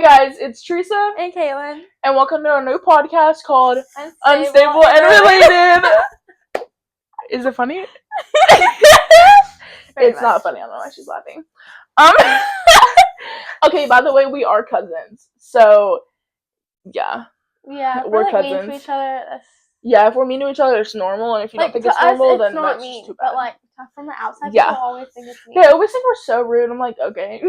Hey guys, it's Teresa and Caitlin, and welcome to our new podcast called Unstable and Related. Is it funny? It's not funny. I don't know why she's laughing. Okay, by the way, we are cousins. So, yeah. Yeah, We're like cousins. mean to each other. Yeah, if we're mean to each other, it's normal. And if you don't think it's normal, then not that's mean. too bad. But like from the outside, Yeah. people always think it's mean. They always think we're so rude. I'm like, okay,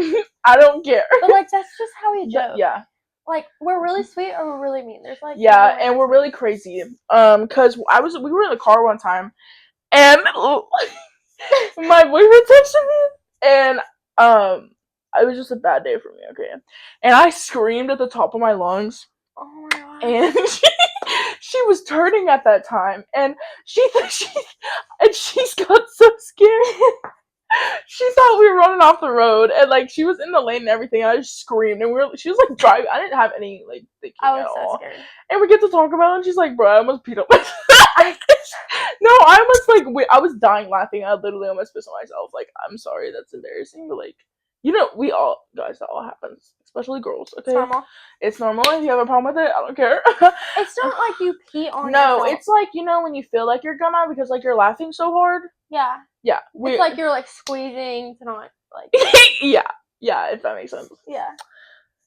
I don't care. But like that's just how we joke. Yeah. Like we're really sweet or we're really mean. There's like and we're really crazy. Cause we were in the car one time, and my boyfriend texted me, and it was just a bad day for me. Okay, and I screamed at the top of my lungs. Oh my god! And she was turning at that time, and she got so scared. She thought we were running off the road, and like she was in the lane and everything. And I just screamed, and she was like driving. I didn't have any like thinking I was at so all. scared. And we get to talk about it, and she's like, "Bro, I almost peed on myself." No, I was dying laughing. I literally almost pissed on myself. Like, I'm sorry, that's embarrassing, but like, we all guys, that all happens, especially girls. Okay, it's normal. If you have a problem with it, I don't care. It's not like you pee on No, yourself. it's like when you feel like you're gonna because like you're laughing so hard. Yeah. Yeah. It's like you're like squeezing to not like. Yeah, if that makes sense. Yeah.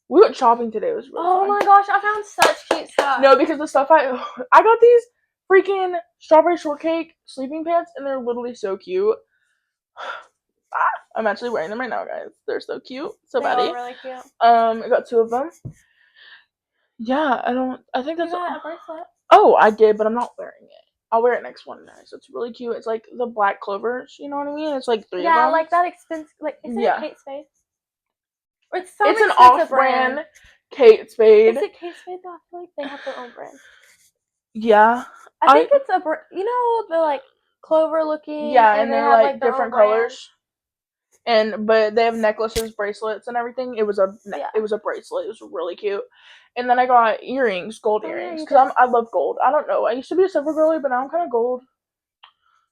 We went shopping today. It was really fun. My gosh, I found such cute stuff. No, because the stuff I got these freaking strawberry shortcake sleeping pants, and they're literally so cute. I'm actually wearing them right now, guys. They're so cute, so they batty. Are really cute. I got 2 of them. Yeah, I think that's. You got a bracelet? Oh, I did, but I'm not wearing it. I'll wear it next one, guys. It's really cute. It's like the black clovers, you know what I mean? It's like 3 of them. Yeah, like that expensive. Like, isn't it Kate Spade? Or it's an off-brand Kate Spade. Is it Kate Spade though? I feel like they have their own brand. Yeah. I think it's the like clover looking. Yeah, and they're like different colors. But they have necklaces, bracelets, and everything. It was a bracelet. It was really cute. And then I got earrings, gold earrings, because I love gold. I don't know. I used to be a silver girly, but now I'm kind of gold.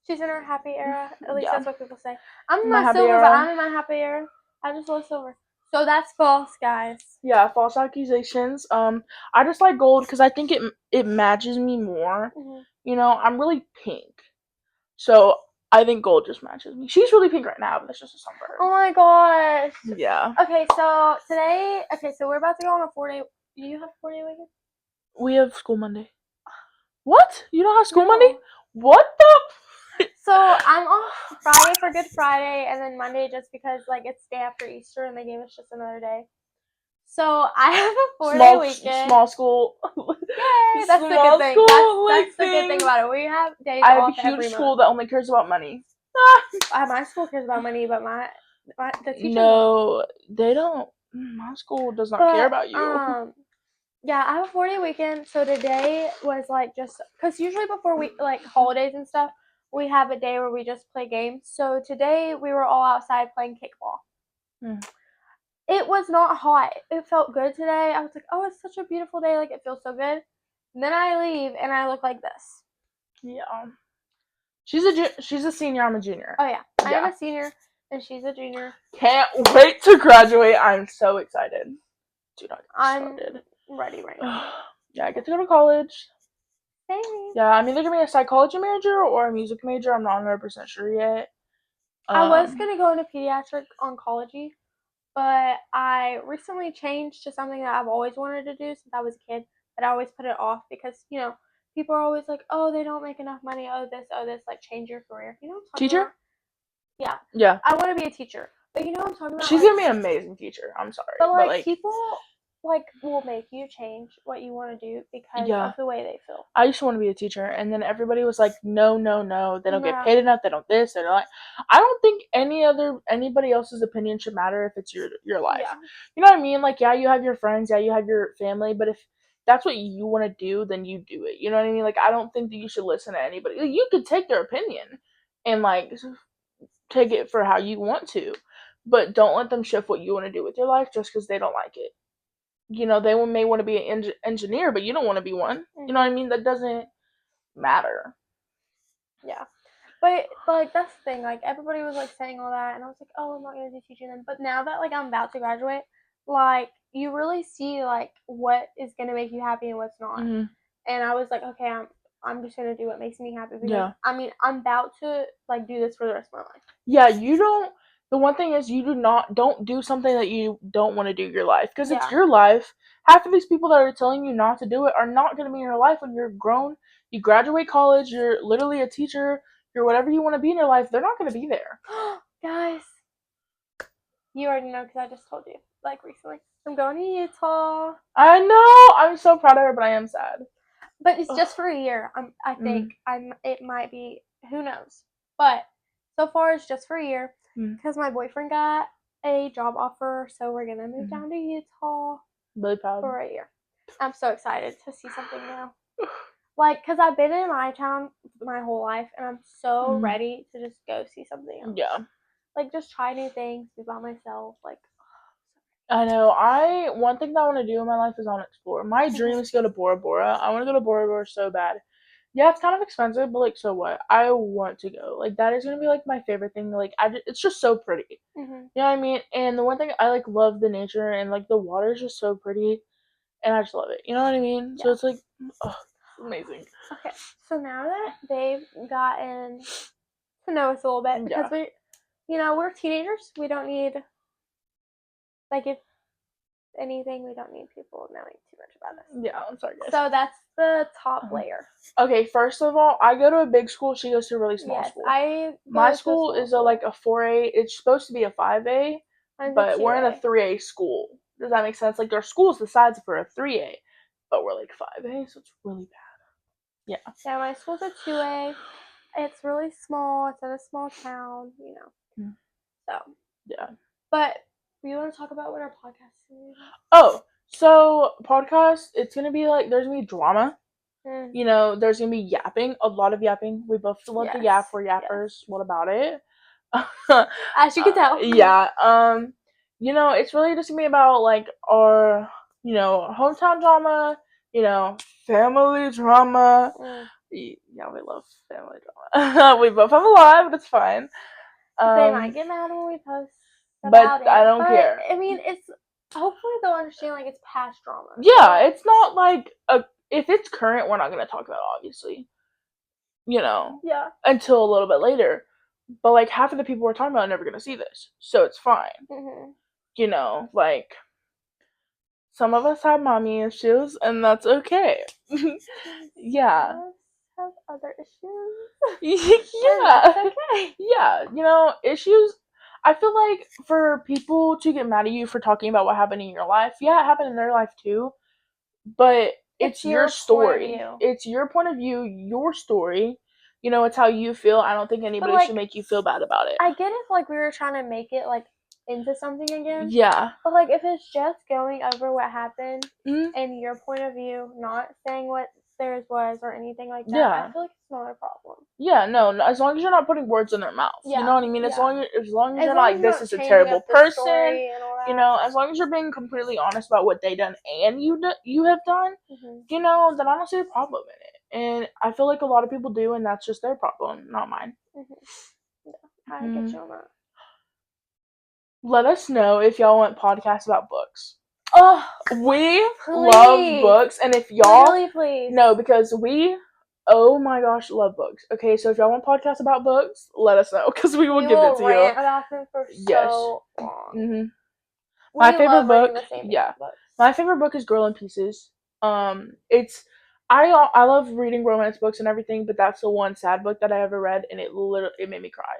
She's in her happy era. At least that's what people say. I'm in my silver, but I'm in my happy era. I just love silver. So that's false, guys. Yeah, false accusations. I just like gold because I think it matches me more. Mm-hmm. I'm really pink, so I think gold just matches me. She's really pink right now, but that's just a song for her. Oh my gosh. Yeah. Okay, so today, so we're about to go on a 4-day. Do you have a 4-day weekend? We have school Monday. What? You don't have school Monday? What the? So I'm off Friday for Good Friday, and then Monday just because like it's day after Easter, and they gave us just another day. So I have a 4-day weekend. Small school. Yay! That's the good thing. That's the good thing about it. We have days off. I have a huge school that only cares about money. My school cares about money, but the teachers. No, they don't. My school does not care about you. Yeah, I have a 4-day weekend. So today was like just because usually before we like holidays and stuff, we have a day where we just play games. So today we were all outside playing kickball. It was not hot. It felt good today. I was like, oh, it's such a beautiful day. Like, it feels so good. And then I leave, and I look like this. Yeah. She's a senior. I'm a junior. Oh, yeah. I am a senior, and she's a junior. Can't wait to graduate. I'm so excited. Dude, I'm ready right now. Yeah, I get to go to college. Same. Yeah, I'm either going to be a psychology major or a music major. I'm not 100% sure yet. I was going to go into pediatric oncology. But I recently changed to something that I've always wanted to do since I was a kid, but I always put it off because, people are always like, oh, they don't make enough money, oh, this, like, change your career. You know what I'm talking about? Yeah. Yeah. I want to be a teacher. But you know what I'm talking about? She's going to be an amazing teacher. I'm sorry. But, like people, will make you change what you want to do because of the way they feel. I used to want to be a teacher, and then everybody was like, no, they don't get paid enough, they don't this, they don't like. I don't think anybody else's opinion should matter if it's your life. Yeah. You know what I mean? Like, yeah, you have your friends, yeah, you have your family, but if that's what you want to do, then you do it. You know what I mean? Like, I don't think that you should listen to anybody. Like, you could take their opinion and, like, take it for how you want to, but don't let them shift what you want to do with your life just because they don't like it. They may want to be an engineer, but you don't want to be one. You know what I mean? That doesn't matter. Yeah. But, like, that's the thing. Like, everybody was, like, saying all that, and I was like, oh, I'm not going to do teaching then. But now that, like, I'm about to graduate, like you really see like what is gonna make you happy and what's not. Mm-hmm. And I was like, okay, I'm just gonna do what makes me happy because I mean I'm about to like do this for the rest of my life. Yeah, you don't. The one thing is, you don't do something that you don't want to do your life because it's your life. Half of these people that are telling you not to do it are not going to be in your life when you're grown. You graduate college. You're literally a teacher. You're whatever you want to be in your life. They're not going to be there. Guys, you already know because I just told you like recently. I'm going to Utah. I know. I'm so proud of her, but I am sad. But it's just for a year. I think it might be. Who knows? But so far it's just for a year because my boyfriend got a job offer, so we're gonna move down to Utah. Really proud. For a year. I'm so excited to see something new. Like, cause I've been in my town my whole life, and I'm so ready to just go see something else. Yeah. Like, just try new things, be by myself. Like, I know. One thing that I want to do in my life is I want to explore. My dream is to go to Bora Bora. I want to go to Bora Bora so bad. Yeah, it's kind of expensive, but like, so what? I want to go. Like, that is gonna be like my favorite thing. Like, it's just so pretty. You know what I mean? And the one thing I like love the nature and like the water is just so pretty, and I just love it. You know what I mean? Yeah. So it's like, amazing. Okay, so now that they've gotten to know us a little bit, because we're teenagers. We don't need like if anything, we don't need people knowing too much about us. Yeah, I'm sorry, guys. So that's the top layer. Okay, first of all, I go to a big school. She goes to a really small school. My school is like a 4A. It's supposed to be a 5A, but we're in a 3A school. Does that make sense? Like, our school's the size for a 3A, but we're like 5A, so it's really bad. Yeah. Yeah, my school's a 2A. It's really small. It's in a small town, So. Yeah. But we want to talk about what our podcast is. Oh, so podcast, it's going to be like, there's going to be drama. There's going to be yapping. A lot of yapping. We both love to yap. We're yappers. Yes. What about it? As you can tell. Yeah. It's really just going to be about, like, our, hometown drama, family drama. Yeah, we love family drama. We both have a lot, but it's fine. They might get mad when we post about it. I don't care. I mean, it's hopefully they'll understand like it's past drama. Yeah, it's not like if it's current, we're not gonna talk about it, obviously. Yeah. Until a little bit later, but like half of the people we're talking about are never gonna see this, so it's fine. Like some of us have mommy issues, and that's okay. Yeah. Have other issues. Yeah. That's okay. Yeah, issues. I feel like for people to get mad at you for talking about what happened in your life, yeah, it happened in their life too, but it's your story. It's your point of view, your story. It's how you feel. I don't think anybody should make you feel bad about it. I get if like we were trying to make it like into something again. Yeah. But like if it's just going over what happened and your point of view, not saying what theirs was or anything like that, I feel like it's not a problem. Yeah, no, as long as you're not putting words in their mouth. Yeah. You know what I mean? As long as you're not like, this is a terrible person. As long as you're being completely honest about what they done and you have done, then I don't see a problem in it. And I feel like a lot of people do, and that's just their problem, not mine. Yeah, I get you on that. Let us know if y'all want podcasts about books. Oh, we love books, and if y'all no, because we, oh my gosh, love books. Okay, so if y'all want podcasts about books, let us know because we will give it to you. About them for so long. My favorite book, my favorite book is Girl in Pieces. I love reading romance books and everything, but that's the one sad book that I ever read, and it made me cry.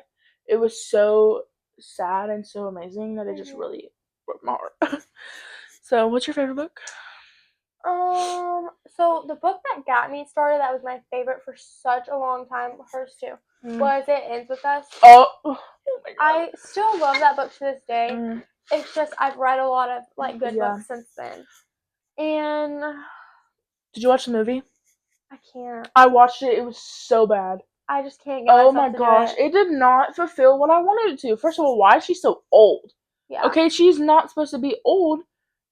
It was so sad and so amazing that it just really broke my heart. So, what's your favorite book? So the book that got me started, that was my favorite for such a long time, hers too, was It Ends With Us. Oh my God. I still love that book to this day. It's just, I've read a lot of, like, good books since then. And... Did you watch the movie? I can't. I watched it. It was so bad. I just can't get myself to do it. Oh my gosh. It did not fulfill what I wanted it to. First of all, why is she so old? Yeah. Okay, she's not supposed to be old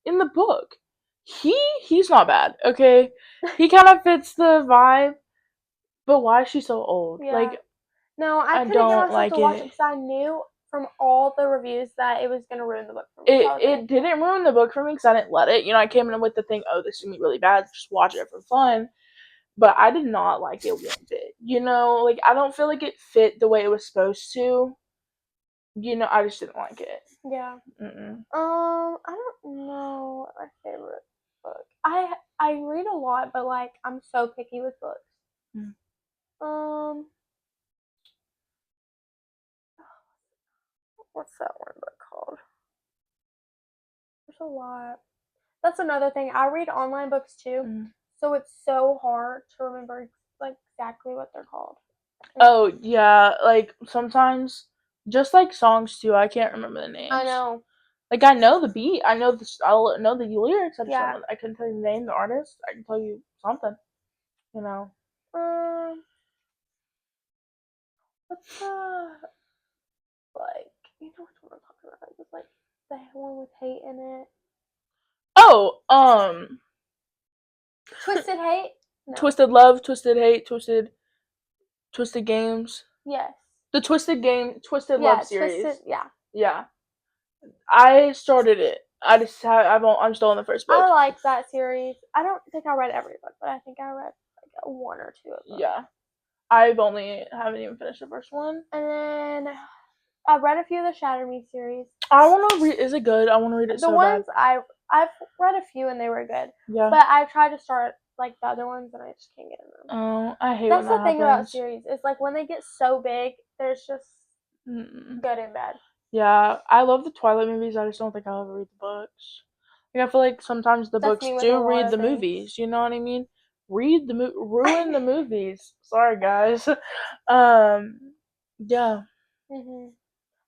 in the book. He's not bad, okay? He kind of fits the vibe, but why is she so old? Yeah. Like, no, I couldn't get myself to watch it because I knew from all the reviews that it was going to ruin the book for me. It didn't ruin the book for me because I didn't let it. I came in with the thing, oh, this is going to be really bad. Just watch it for fun. But I did not like it one bit. I don't feel like it fit the way it was supposed to. I just didn't like it. Yeah. I don't know what my favorite book. I read a lot, but I'm so picky with books. What's that one book called? There's a lot. That's another thing. I read online books too, so it's so hard to remember exactly what they're called. Oh yeah, sometimes just songs too. I can't remember the names. I know. I know the beat. I know this. I'll know the lyrics. I couldn't tell you the name, the artist. I can tell you something. What's the you know what I'm talking about? It's the one with hate in it. Oh, Twisted Hate? No. Twisted Love, Twisted Hate, Twisted Games. Yes. The Twisted Love series. Yeah. I started it. I'm still on the first book. I like that series. I don't think I read every book, but I think I read one or two of them. Yeah. Haven't even finished the first one. And then I read a few of the Shatter Me series. I want to read. Is it good? I want to read it so bad. The ones I've read a few and they were good. Yeah. But I tried to start the other ones and I just can't get in them. Oh, I hate That's when the thing about series. It's when they get so big, there's just good and bad. Yeah, I love the Twilight movies. I just don't think I'll ever read the books. I feel like sometimes the books do read the movies. You know what I mean? Ruin the movies. Sorry, guys. Yeah.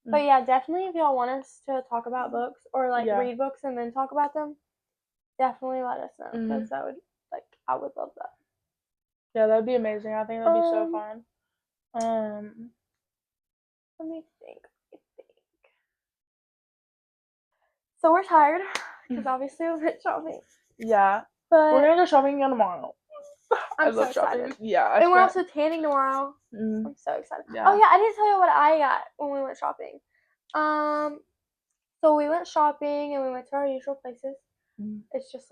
But yeah, definitely if y'all want us to talk about books or read books and then talk about them, definitely let us know because that would I would love that. Yeah, that'd be amazing. I think that'd be so fun. Let me think. So we're tired because obviously we went shopping. Yeah, but we're gonna go shopping again tomorrow. I love so shopping. Excited. Yeah, and we're also tanning tomorrow. I'm so excited. Yeah. Oh yeah, I didn't tell you what I got when we went shopping. So we went shopping and we went to our usual places. It's just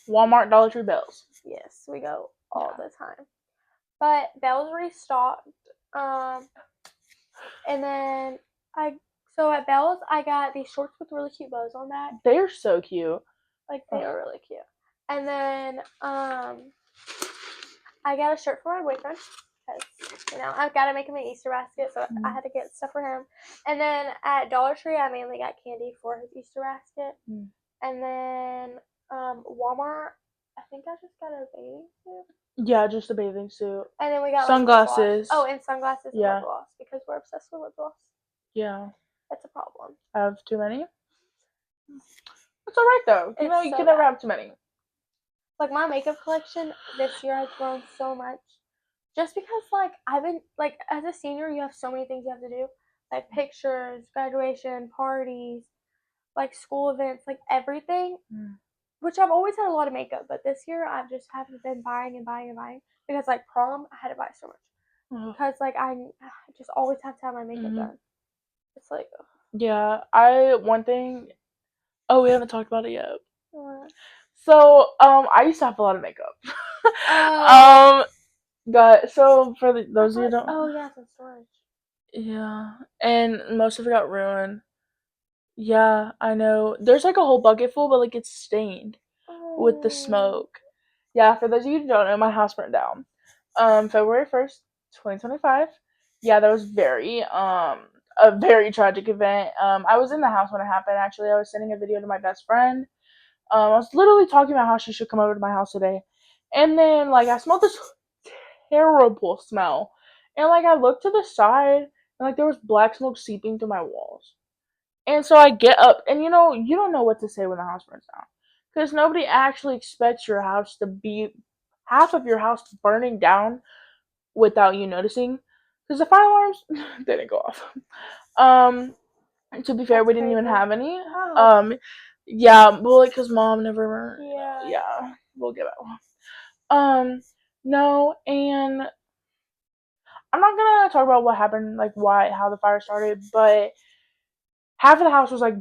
Walmart, Dollar Tree, Bells. Yes, we go all the time. But Bells restocked. And then so at Bells I got these shorts with really cute bows on that. They're so cute. They are really cute. And then I got a shirt for my boyfriend because I've got to make him an Easter basket, so I had to get stuff for him. And then at Dollar Tree I mainly got candy for his Easter basket. And then Walmart, I think I just got a bathing suit. Yeah, just a bathing suit. And then we got sunglasses. Oh, and sunglasses and lip gloss because we're obsessed with lip gloss. Yeah. That's a problem. I have too many? That's alright though. You can never have too many. My makeup collection this year has grown so much. Just because I've been as a senior you have so many things you have to do. Pictures, graduation, parties, school events, everything. Which I've always had a lot of makeup, but this year I've just haven't been buying and buying and buying. Because prom I had to buy so much. Because I just always have to have my makeup done. It's yeah, one thing we haven't talked about it yet. What? So, I used to have a lot of makeup. So for those of you who don't. Oh yeah, some storage. Yeah, and most of it got ruined. Yeah, I know. There's a whole bucket full, but it's stained with the smoke. Yeah, for those of you who don't know, my house burnt down. February 1st, 2025. Yeah, that was a very tragic event. I was in the house when it happened. Actually, I was sending a video to my best friend. I was literally talking about how she should come over to my house today, and then I smelled this terrible smell, and I looked to the side, and there was black smoke seeping through my walls. And so I get up, and you don't know what to say when the house burns down, because nobody actually expects your house to be half of your house burning down without you noticing, because the fire alarms didn't go off. To be fair, we didn't even have any. Yeah, well, because mom never. Yeah, we'll get it. No, and I'm not gonna talk about what happened, how the fire started, but half of the house was like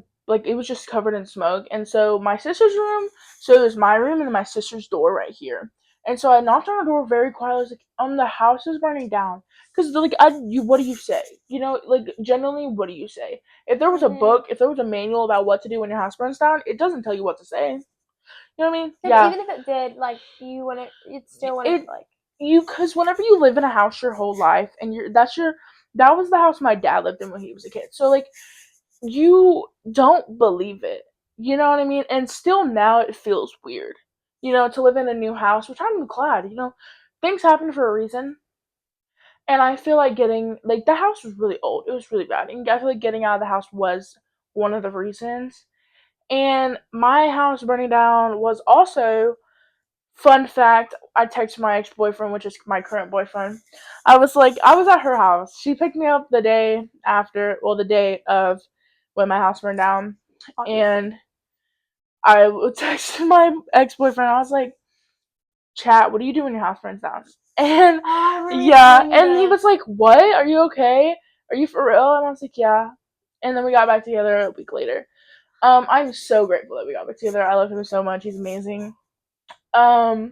it was just covered in smoke. And so my sister's room, so it was my room and my sister's door right here. And so I knocked on the door very quietly. I was like, the house is burning down. Because, like, what do you say? You know, like, generally, what do you say? If there was a book, if there was a manual about what to do when your house burns down, it doesn't tell you what to say. You know what I mean? Yeah. Even if it did, like, you wouldn't, it still wouldn't, because whenever you live in a house your whole life, and that was the house my dad lived in when he was a kid. So, like, you don't believe it. You know what I mean? And still now it feels weird, to live in a new house, which I'm glad, things happen for a reason. And I feel like the house was really old. It was really bad. And I feel like getting out of the house was one of the reasons. And my house burning down was also, fun fact, I texted my ex-boyfriend, which is my current boyfriend. I was at her house. She picked me up the day of when my house burned down. Obviously. And I texted my ex-boyfriend. I was like, chat, what do you do when your house burns down? And and he was like, what? Are you okay? Are you for real? And I was like, yeah. And then we got back together a week later. I'm so grateful that we got back together. I love him so much. He's amazing. But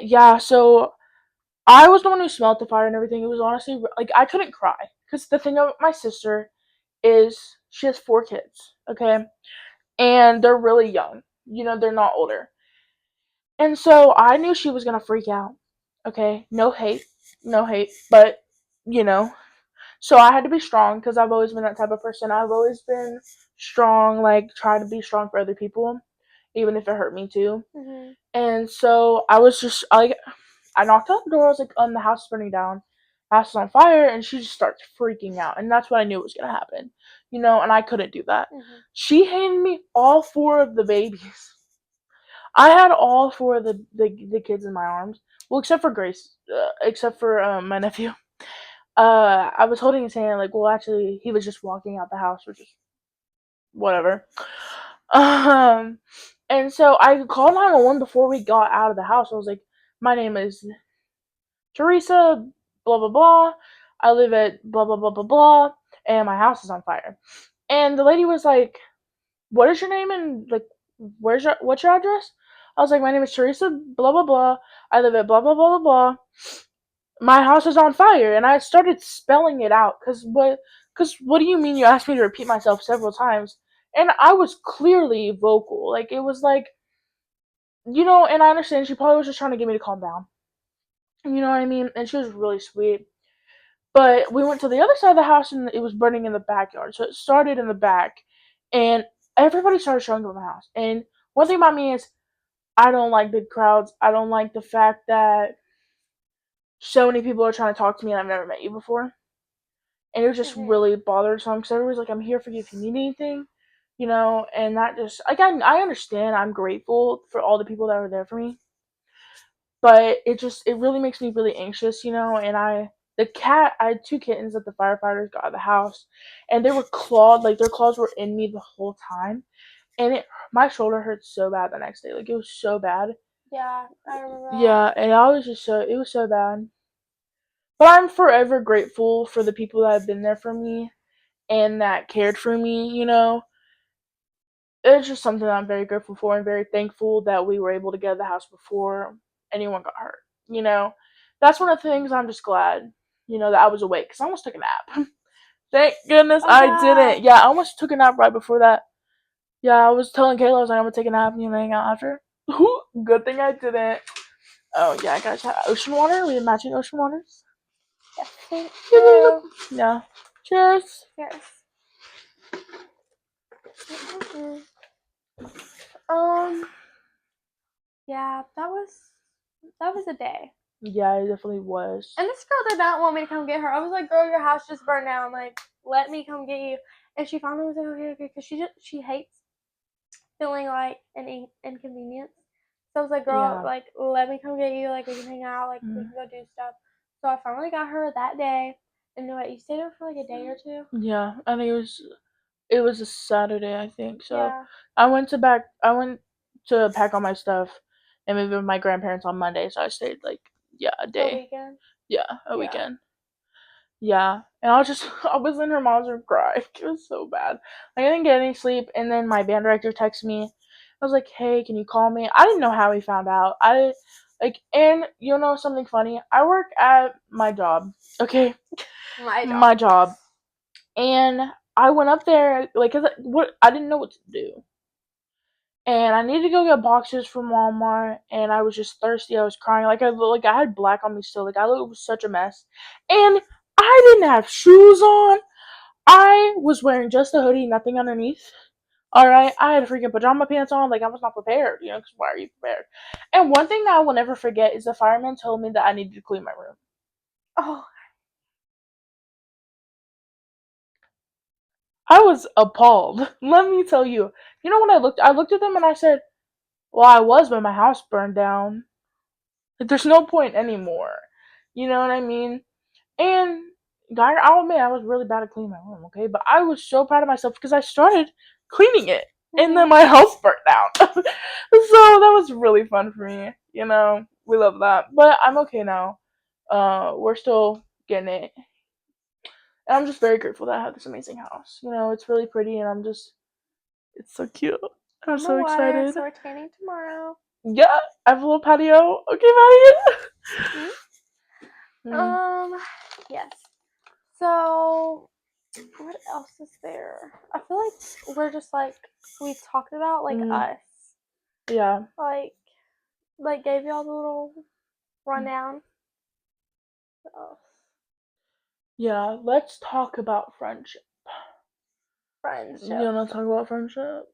yeah, so I was the one who smelled the fire and everything. It was honestly, like, I couldn't cry. Because the thing about my sister is she has 4 kids, okay? And they're really young. They're not older. And so I knew she was gonna freak out. Okay, no hate, but you know. So I had to be strong because I've always been that type of person. I've always been strong, like try to be strong for other people, even if it hurt me too. Mm-hmm. And so I was just like, I knocked on the door. I was like, the house is burning down, house is on fire, and she just starts freaking out, and that's what I knew was gonna happen, and I couldn't do that. Mm-hmm. She handed me all 4 of the babies. I had all 4 of the kids in my arms. Well, except for Grace, except for my nephew. I was holding his hand, like, well, actually, he was just walking out the house, which is whatever. And so I called 911 before we got out of the house. I was like, my name is Teresa, blah, blah, blah. I live at blah, blah, blah, blah, blah, and my house is on fire. And the lady was like, what is your name and, like, what's your address? I was like, my name is Teresa, blah, blah, blah. I live at blah, blah, blah, blah, blah. My house is on fire. And I started spelling it out. Because what do you mean you asked me to repeat myself several times? And I was clearly vocal. Like, it was like, and I understand she probably was just trying to get me to calm down. You know what I mean? And she was really sweet. But we went to the other side of the house and it was burning in the backyard. So it started in the back. And everybody started showing up in the house. And one thing about me is I don't like big crowds. I don't like the fact that so many people are trying to talk to me and I've never met you before. And it was just really bothersome because everybody's like, I'm here for you if you need anything. And that just, again, I understand. I'm grateful for all the people that were there for me. But it really makes me really anxious, and I had 2 kittens that the firefighters got out of the house, and they were clawed, like, their claws were in me the whole time, and my shoulder hurt so bad the next day, like, it was so bad. Yeah, I remember that. Yeah, and I was just it was so bad. But I'm forever grateful for the people that have been there for me, and that cared for me, It's just something I'm very grateful for and very thankful that we were able to get out of the house before anyone got hurt. That's one of the things I'm just glad, that I was awake because I almost took a nap. Thank goodness I didn't. Yeah, I almost took a nap right before that. Yeah, I was telling Kayla, I was like, I'm gonna take a nap and hang out after. Good thing I didn't. Oh, yeah, guys, have ocean water. We have matching ocean waters. Yes, thank you. Yeah. Cheers. Cheers. Yeah, that was a day. Yeah, it definitely was. And this girl did not want me to come get her. I was like, girl, your house just burned down. Like, let me come get you. And she finally was like, okay, because she hates feeling like an inconvenience. So I was like, girl, like, let me come get you. Like, we can hang out. Like, we can go do stuff. So I finally got her that day. And you know what? You stayed there for like a day or 2. Yeah, I think it was a Saturday, I think. So yeah. I went to pack all my stuff and move with my grandparents on Monday. So I stayed a day. A weekend. Yeah, a weekend. Yeah, and I was in her mom's room crying. It was so bad. Like, I didn't get any sleep, and then my band director texted me. I was like, "Hey, can you call me?" I didn't know how he found out. And you know something funny? I work at my job. Okay, my job, and I went up there like, 'cause I didn't know what to do. And I needed to go get boxes from Walmart, and I was just thirsty. I was crying, I had black on me still. Like, I looked such a mess, and I didn't have shoes on. I was wearing just a hoodie, nothing underneath. All right, I had freaking pajama pants on. Like, I was not prepared. Because why are you prepared? And one thing that I will never forget is the fireman told me that I needed to clean my room. Oh. I was appalled. Let me tell you. You know when I looked at them and I said, "Well, I was, but my house burned down. Like, there's no point anymore." You know what I mean? And I'll admit I was really bad at cleaning my room, okay? But I was so proud of myself because I started cleaning it, and then my house burnt down. So that was really fun for me. We love that. But I'm okay now. We're still getting it, and I'm just very grateful that I have this amazing house. It's really pretty, and it's so cute. I'm so water, excited. so we're tanning tomorrow. Yeah, I have a little patio. Okay, patio. Yes. So, what else is there? I feel like we're just like we talked about us. Yeah. Like gave y'all the little rundown. Oh. Yeah, let's talk about friendship. Friendship. You wanna talk about friendship?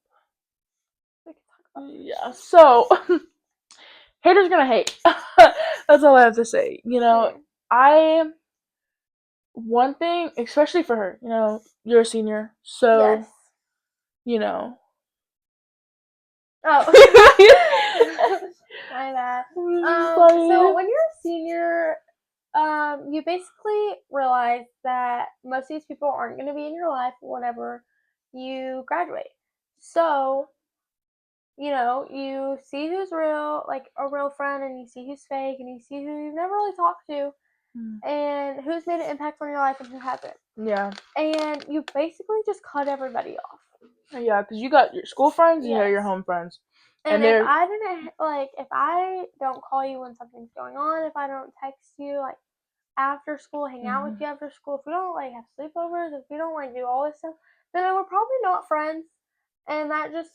We can talk about friendship. Yeah. So, haters gonna hate. That's all I have to say. One thing, especially for her, you're a senior, so Yes. Oh. My bad. So when you're a senior, you basically realize that most of these people aren't going to be in your life whenever you graduate. So, you see who's real, like a real friend, and you see who's fake, and you see who you've never really talked to, and who's made an impact on your life and who hasn't. Yeah. And you basically just cut everybody off. Yeah, because you got your school friends, you have your home friends. And if I don't call you when something's going on, if I don't text you after school, hang out with you after school, if we don't have sleepovers, if we don't do all this stuff, then we're probably not friends. And that just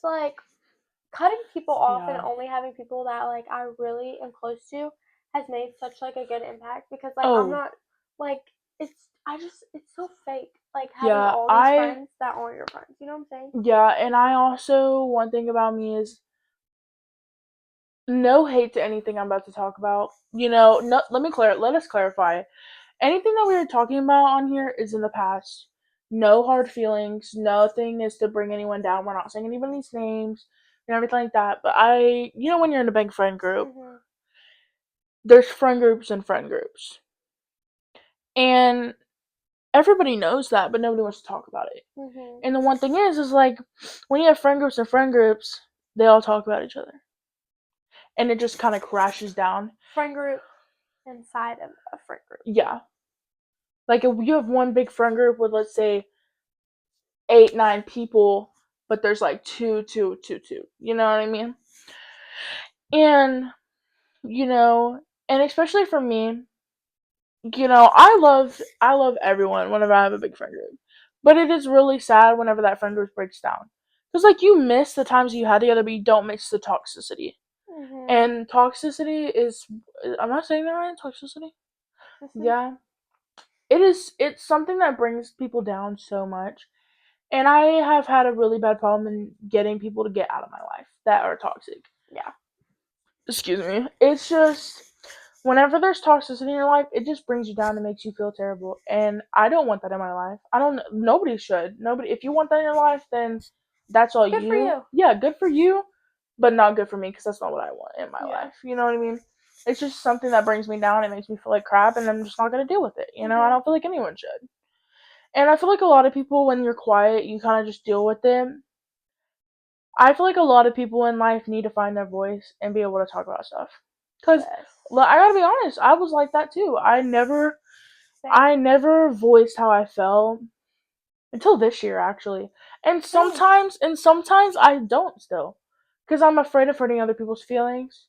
cutting people off and only having people that I really am close to has made such a good impact because I'm not it's so fake having all these friends that aren't your friends. You know what I'm saying? Yeah, and I also, one thing about me is no hate to anything I'm about to talk about. No, let us clarify. Anything that we are talking about on here is in the past. No hard feelings. Nothing is to bring anyone down. We're not saying anybody's names and everything like that. But when you're in a big friend group, there's friend groups and friend groups. And everybody knows that, but nobody wants to talk about it. And the one thing is when you have friend groups and friend groups, they all talk about each other. And it just kind of crashes down. Friend group inside of a friend group. Yeah. Like if you have one big friend group with, let's say, 8, 9 people, but there's two. You know what I mean? And, and especially for me, I love everyone whenever I have a big friend group. But it is really sad whenever that friend group breaks down. Because, you miss the times you had together, but you don't miss the toxicity. And toxicity is, I'm not saying that right, toxicity? Yeah. It's something that brings people down so much. And I have had a really bad problem in getting people to get out of my life that are toxic. Yeah. Excuse me. It's just, whenever there's toxicity in your life, it just brings you down and makes you feel terrible. And I don't want that in my life. Nobody should. If you want that in your life, then that's all good for you. Yeah, good for you, but not good for me because that's not what I want in my life. You know what I mean? It's just something that brings me down. It makes me feel like crap, and I'm just not going to deal with it. I don't feel like anyone should. And I feel like a lot of people, when you're quiet, you kind of just deal with it. I feel like a lot of people in life need to find their voice and be able to talk about stuff. Because I gotta be honest, I was like that too. same. I never voiced how I felt until this year, actually. And sometimes I don't still. Because I'm afraid of hurting other people's feelings.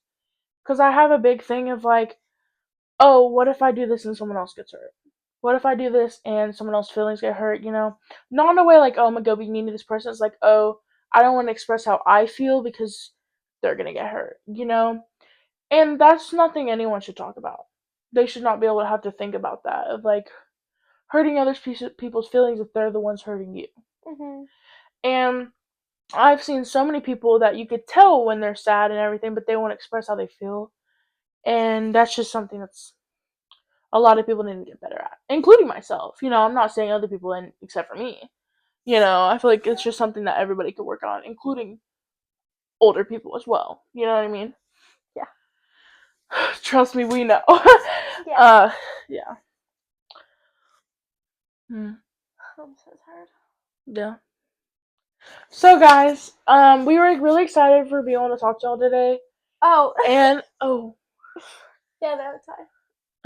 Because I have a big thing of like, oh, what if I do this and someone else gets hurt? What if I do this and someone else's feelings get hurt, you know? Not in a way like, oh, I'm gonna go be mean to this person. It's like, oh, I don't want to express how I feel because they're gonna get hurt, you know? And that's nothing anyone should talk about. They should not be able to have to think about that, of like hurting other people's feelings if they're the ones hurting you. Mm-hmm. And I've seen so many people that you could tell when they're sad and everything, but they won't express how they feel. And that's just something that's a lot of people need to get better at, including myself. You know, I'm not saying other people except for me. You know, I feel like it's just something that everybody could work on, including older people as well. You know what I mean? Yeah. Trust me, we know. Yeah. Yeah. I'm so tired. Yeah. So guys, we were really excited for being able to talk to y'all today. Oh. And yeah, that's time.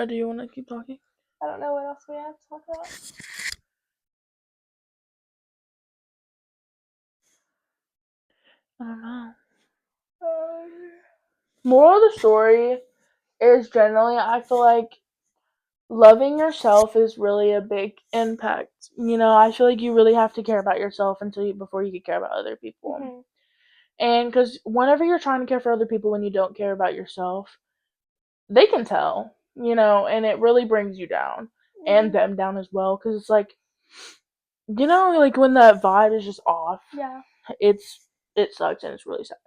Do you want to keep talking? I don't know what else we have to talk about. I don't know. Moral of the story is generally, I feel like loving yourself is really a big impact. You know, I feel like you really have to care about yourself before you can care about other people. Mm-hmm. And because whenever you're trying to care for other people when you don't care about yourself, they can tell, you know, and it really brings you down and them down as well. Because it's like, you know, like when that vibe is just off, yeah, it sucks and it's really sad.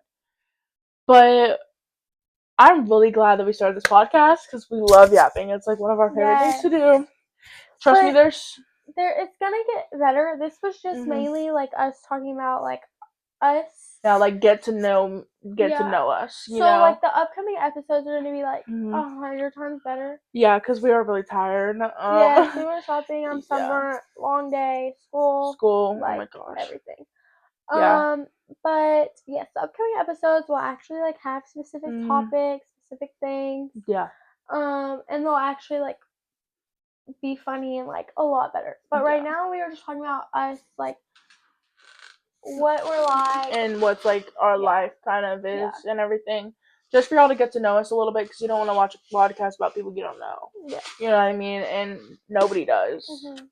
But I'm really glad that we started this podcast because we love yapping. It's like one of our favorite things to do. Trust me, it's gonna get better. This was just mainly like us talking about like us. Yeah, like get to know us. You know, like the upcoming episodes are gonna be like, oh, your time's better. Yeah, because we are really tired. Yes, we went shopping. I'm sunburnt. Long day. School. Like, oh my gosh. Everything. Yeah. But yes, the upcoming episodes will actually like have specific topics, specific things. Yeah. And they'll actually like be funny and like a lot better. But right now we are just talking about us, like what we're like and what's like our life kind of is and everything. Just for y'all to get to know us a little bit, because you don't want to watch a podcast about people you don't know. Yeah. You know what I mean? And nobody does. Mm-hmm.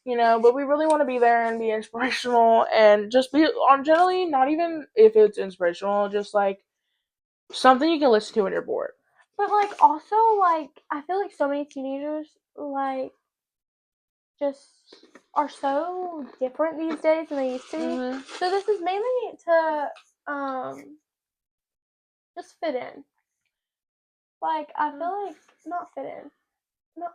You know, but we really want to be there and be inspirational and just be on generally, not even if it's inspirational, just like something you can listen to when you're bored. But like also like I feel like so many teenagers like just are so different these days than they used to be. Mm-hmm. So this is mainly to just fit in. Like I feel like not fit in. No.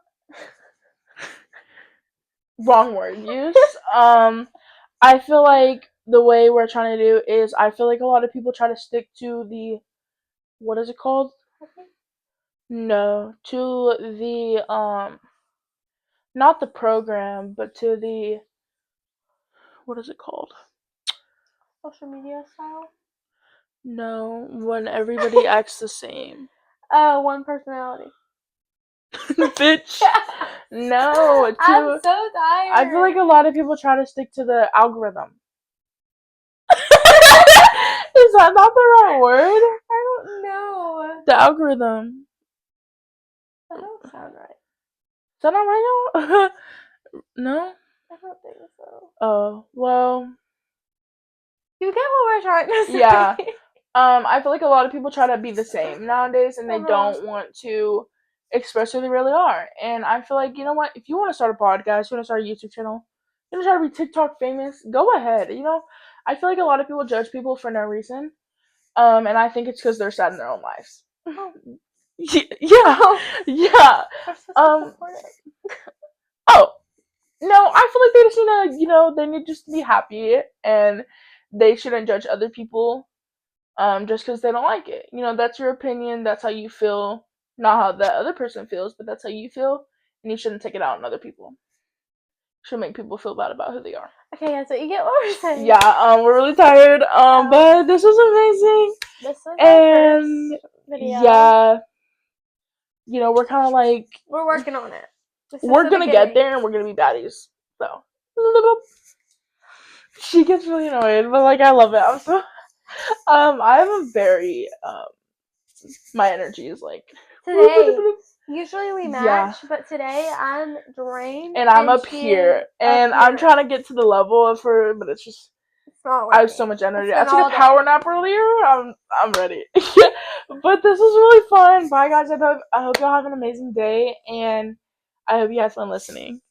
Wrong word use. I feel like the way we're trying to do is I feel like a lot of people try to stick to the, what is it called? Okay. No, to the not the program, but to the, what is it called? Social media style? No, when everybody acts the same. One personality. Bitch. No, I'm so tired. I feel like a lot of people try to stick to the algorithm. Is that not the right word? I don't know. The algorithm. That don't sound right. Is that not right, y'all? No? I don't think so. Oh, well. You get what we're trying to say. Yeah. I feel like a lot of people try to be the same nowadays, and they don't want to express who they really are. And I feel like, you know what? If you want to start a podcast, you want to start a YouTube channel, you want to try to be TikTok famous, go ahead. You know, I feel like a lot of people judge people for no reason. And I think it's because they're sad in their own lives. Oh. Yeah. Oh. No, I feel like they just need to, you know, they need just to be happy, and they shouldn't judge other people just because they don't like it. You know, that's your opinion, that's how you feel, not how that other person feels, but that's how you feel, and you shouldn't take it out on other people. You should make people feel bad about who they are. Okay, yeah, so you get what we're saying. Yeah, we're really tired, but this was amazing. This was our first video. Yeah, you know, we're kind of like... We're working on it. we're gonna get there and we're gonna be baddies. So she gets really annoyed, but like I love it. I'm so I have a very my energy is like today. Usually we match, but today I'm drained and I'm up here, and I'm trying to get to the level of her, but it's just I have so much energy. I took a power nap earlier. I'm ready. But this was really fun. Bye guys. I hope y'all have an amazing day, and I hope you had fun listening.